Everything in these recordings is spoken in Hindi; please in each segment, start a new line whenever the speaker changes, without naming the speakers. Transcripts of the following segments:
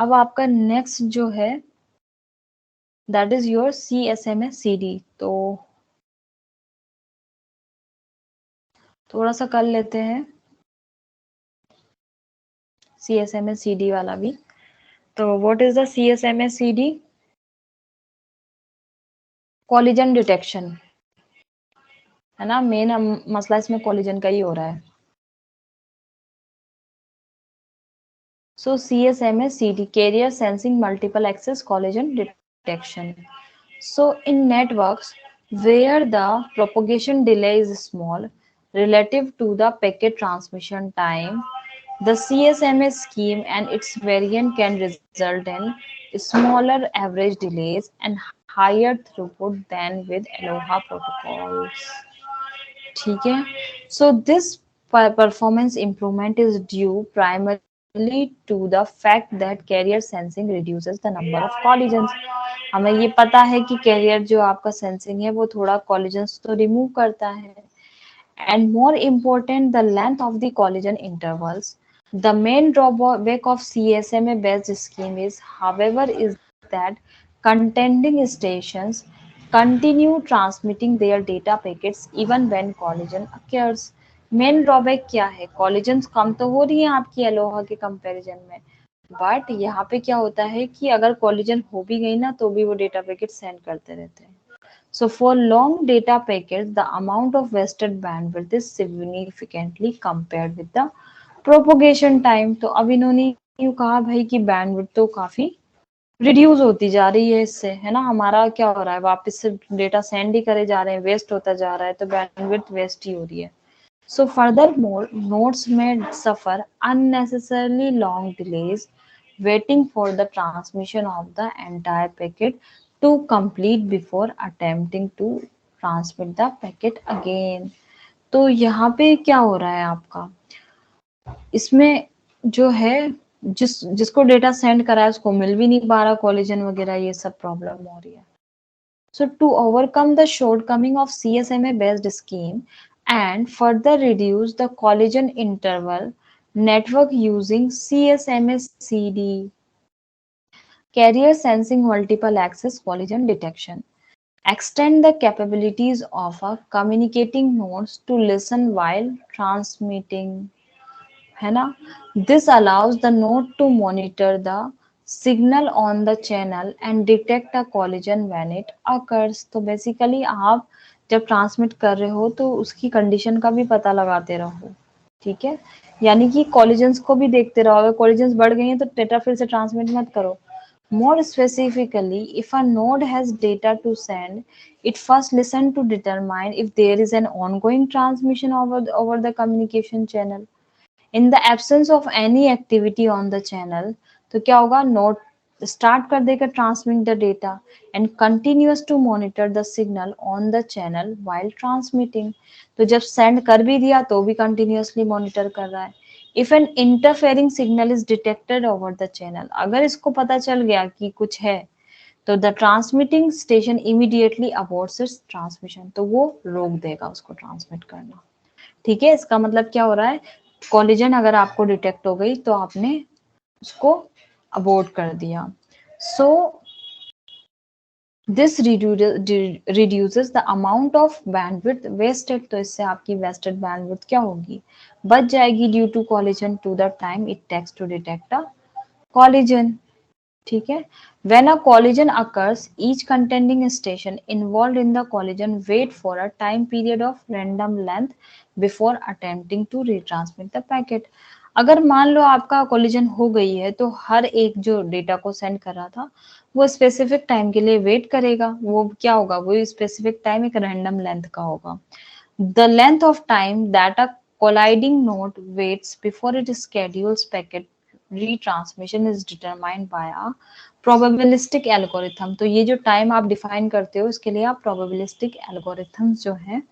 अब आपका नेक्स्ट जो है दैट इज योर CSMA-CD। तो थोड़ा सा कर लेते हैं CSMA-CD वाला भी। तो what is the CSMA-CD? Collision detection है ना, मेन मसला इसमें कॉलिजन का ही हो रहा है। So CSMA-CD, carrier sensing multiple access collision detection. So in networks where the propagation delay is small relative to the packet transmission time, the CSMA scheme and its variant can result in smaller average delays and higher throughput than with Aloha protocols. ठीक है, so this performance improvement is due primarily to the fact that carrier sensing reduces the number of collisions. हमें ये पता है कि कैरियर जो आपका सेंसिंग है वो थोड़ा कॉलिजन्स तो रिमूव करता है, and more important the length of the collision intervals. The main drawback of CSMA based scheme is however is that contending stations continue transmitting their data packets even when collision occurs. Main drawback क्या है, कॉलिजन्स कम तो हो रही है आपकी अलोहा के कंपैरिजन में, बट यहाँ पे क्या होता है कि अगर कॉलिजन हो भी गई ना तो भी वो डेटा पैकेट सेंड करते रहते हैं। So for long data packets, the amount of wasted bandwidth is significantly compared with the propagation time. तो अब इन्होंने यूँ कहा भाई कि बैंडविड्थ तो काफी रिड्यूस होती जा रही है इससे, है ना, हमारा क्या हो रहा है वापस से डेटा सेंड ही करे जा रहे हैं, वेस्ट होता जा रहा है, तो बैंडविड्थ वेस्ट ही हो रही है। So furthermore, nodes may suffer unnecessarily long delays waiting for the transmission of the entire packet to complete before attempting to transmit the packet again. तो यहाँ पे क्या हो रहा है आपका, इसमें जो है जिसको डेटा सेंड करा है उसको मिल भी नहीं पा रहा, कोलिजन वगैरह ये सब प्रॉब्लम हो रही है। So to overcome the shortcoming of CSMA based scheme and further reduce the collision interval, network using CSMA-CD, carrier sensing multiple access collision detection, extend the capabilities of a communicating nodes to listen while transmitting, है ना, this allows the node to monitor the signal on the channel and detect a collision when it occurs. तो बेसिकली आप जब ट्रांसमिट कर रहे हो तो उसकी कंडीशन का भी पता लगाते रहो, ठीक है, यानी कि कॉलिजन्स को भी देखते रहो, अगर कॉलिजन्स बढ़ गई हैं तो डेटा फिर से ट्रांसमिट मत करो। More specifically, if a node has data to send, it first listen to determine if there is an ongoing transmission over the communication channel. In the absence of any activity on the channel, तो क्या होगा, नोट स्टार्ट कर देगा transmit the data and continuous to monitor the signal on the channel while transmitting. तो जब सेंड कर भी दिया तो भी कंटिन्यूअसली मॉनिटर कर रहा है। If an interfering signal is detected over the channel, अगर इसको पता चल गया कि कुछ है तो the transmitting station immediately aborts its transmission, तो वो रोक देगा उसको ट्रांसमिट करना। ठीक है, इसका मतलब क्या हो रहा है, कॉलिजन अगर आपको डिटेक्ट हो गई तो आपने उसको अबॉर्ट कर दिया। So this reduces the amount of bandwidth wasted, तो इससे आपकी वेस्टेड बैंडविड्थ क्या होगी, बच जाएगी due to collision to the time it takes to detect a collision. ठीक है, when a collision occurs, each contending station involved in the collision wait for a time period of random length before attempting to retransmit the packet. अगर मान लो आपका कोलिजन हो गई है तो हर एक जो डेटा को सेंड कर रहा था वो स्पेसिफिक टाइम के लिए वेट करेगा, वो क्या होगा, वो स्पेसिफिक टाइम एक रैंडम लेंथ का होगा। The length of time that a colliding node waits before it schedules packet retransmission is determined by a probabilistic algorithm। तो ये जो टाइम आप डिफाइन करते हो इसके लिए आप probabilistic algorithms जो है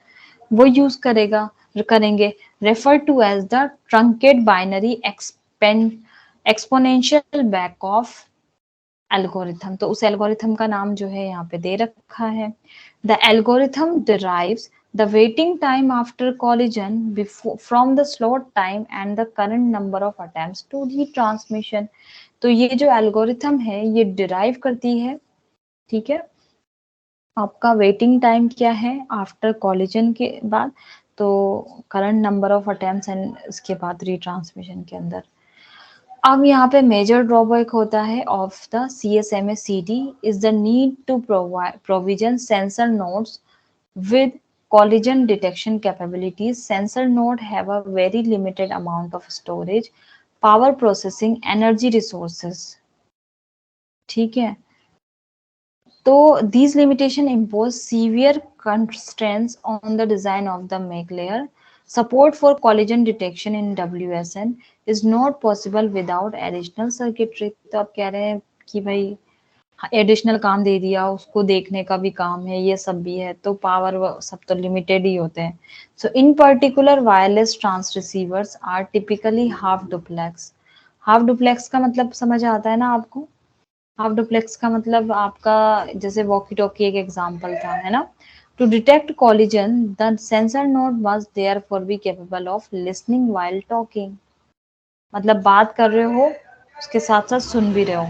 वो यूज करेंगे, refer to as the truncate binary exponential back off algorithm. तो उस एल्गोरिथम का नाम जो है यहाँ पे दे रखा है। The algorithm derives the waiting time after collision from the slot time and the current number of attempts to retransmission। तो ये जो एल्गोरिथम है ये डिराइव करती है, ठीक है, आपका वेटिंग टाइम क्या है आफ्टर कोलिजन के बाद, तो current number of attempts and इसके बाद रिट्रांसमिशन के अंदर। अब यहाँ पे मेजर ड्रॉबैक होता है of the CSMA CD is the need to provision sensor nodes with collision detection capabilities. Sensor node have a very limited amount of storage, power processing, energy resources. ठीक है, तो these limitation impose severe constraints on the design of the make layer. Support for collision detection in WSN is not possible without additional circuitry. तो आप कह रहे हैं कि भाई एडिशनल काम दे दिया, उसको देखने का भी काम है, ये सब भी है, तो पावर सब तो लिमिटेड ही होते हैं। So in particular wireless transceivers are typically half duplex. Half duplex का मतलब समझ आता है ना आपको? हाफ डुप्लेक्स का मतलब आपका जैसे वॉकी टॉकी एक एग्जांपल था, है ना? To detect collision the sensor node must therefore be capable of listening while talking. मतलब बात कर रहे हो, उसके साथ साथ सुन भी रहे हो।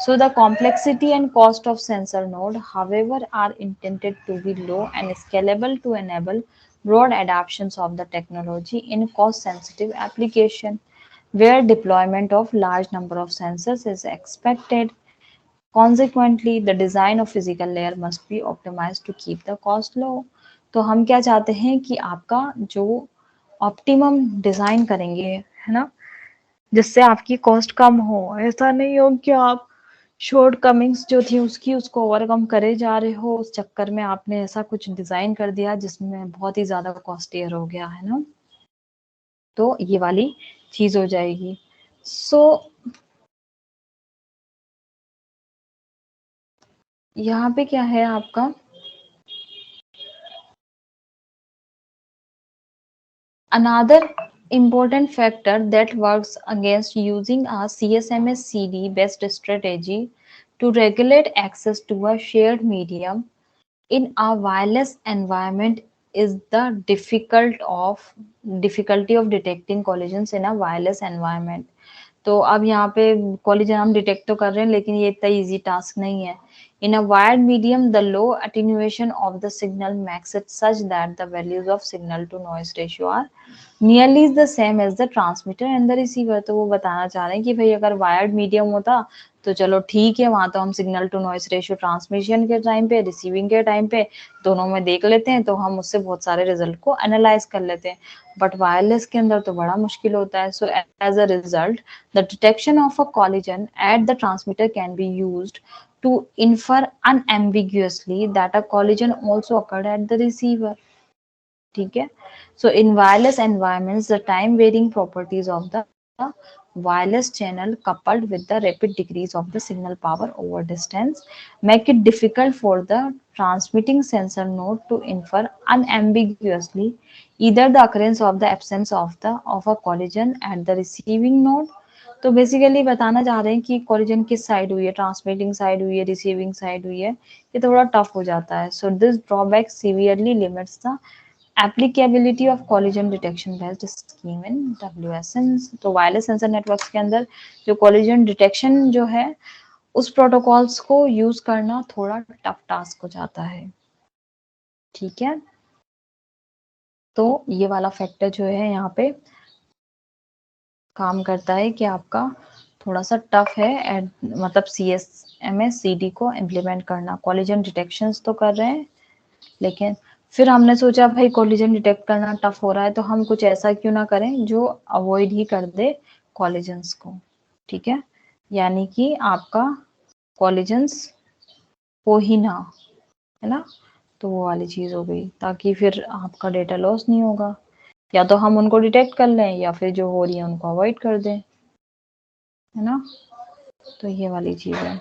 So the complexity and cost of sensor node, however, are intended to be low and scalable to enable broad adoptions of the technology in cost-sensitive application, where deployment of large number of sensors is expected. Consequently, the design of physical layer must be optimized to keep the cost low. तो हम क्या चाहते हैं कि आपका जो ऑप्टिमम डिजाइन करेंगे, है ना, जिससे आपकी कॉस्ट कम हो। ऐसा नहीं हो कि आप शॉर्ट कमिंग्स जो थी उसको ओवरकम करे जा रहे हो, उस चक्कर में आपने ऐसा कुछ डिजाइन कर दिया जिसमें बहुत ही ज्यादा कॉस्टियर हो गया, है ना, तो ये वाली चीज हो जाएगी। सो यहाँ पे क्या है आपका, another important factor that works against using a CSMS CD based strategy to regulate access to a shared medium in a wireless environment is the difficulty of detecting collisions in a wireless environment. तो अब यहाँ पे कॉलिजन हम डिटेक्ट तो कर रहे हैं, लेकिन ये इतना इजी टास्क नहीं है। In a wired medium, the low attenuation of the signal makes it such that the values of signal to noise ratio are nearly the same as the transmitter and the receiver। तो वो बताना चाह रहे हैं कि भाई अगर वायर्ड मीडियम होता तो चलो ठीक है, वहां तो हम signal to noise ratio transmission के टाइम पे, रिसीविंग के टाइम पे दोनों में देख लेते हैं, तो हम उससे बहुत सारे रिजल्ट को एनालाइज कर लेते हैं। बट वायरलेस के अंदर तो बड़ा मुश्किल होता है। So as a result the detection of a collision at the transmitter can be used to infer unambiguously that a collision also occurred at the receiver। ठीक है, so in wireless environments the time varying properties of the wireless channel coupled with the rapid decrease of the signal power over distance make it difficult for the transmitting sensor node to infer unambiguously either the occurrence of the absence of a collision at the receiving node। तो बेसिकली बताना चाह रहे हैं कि कोलिजन किस साइड हुई है, ट्रांसमिटिंग साइड हुई है, रिसीविंग साइड हुई है, ये थोड़ा टफ हो जाता है। So this drawback severely limits the applicability of collision detection based scheme in WSN। तो वायरलेस सेंसर नेटवर्क्स के अंदर जो कोलिजन डिटेक्शन जो है उस प्रोटोकॉल्स को यूज करना थोड़ा टफ टास्क हो जाता है। ठीक है, तो ये वाला फैक्टर जो है यहाँ पे काम करता है कि आपका थोड़ा सा टफ है मतलब CSMA CD को इम्प्लीमेंट करना। कोलिजन डिटेक्शंस तो कर रहे हैं, लेकिन फिर हमने सोचा भाई कोलिजन डिटेक्ट करना टफ हो रहा है तो हम कुछ ऐसा क्यों ना करें जो अवॉइड ही कर दे कोलिजन्स को। ठीक है, यानी कि आपका कोलिजन्स हो ही ना, है ना, तो वो वाली चीज हो गई, ताकि फिर आपका डेटा लॉस नहीं होगा। या तो हम उनको डिटेक्ट कर लें या फिर जो हो रही है उनको अवॉइड कर दें, है ना, तो ये वाली चीज है।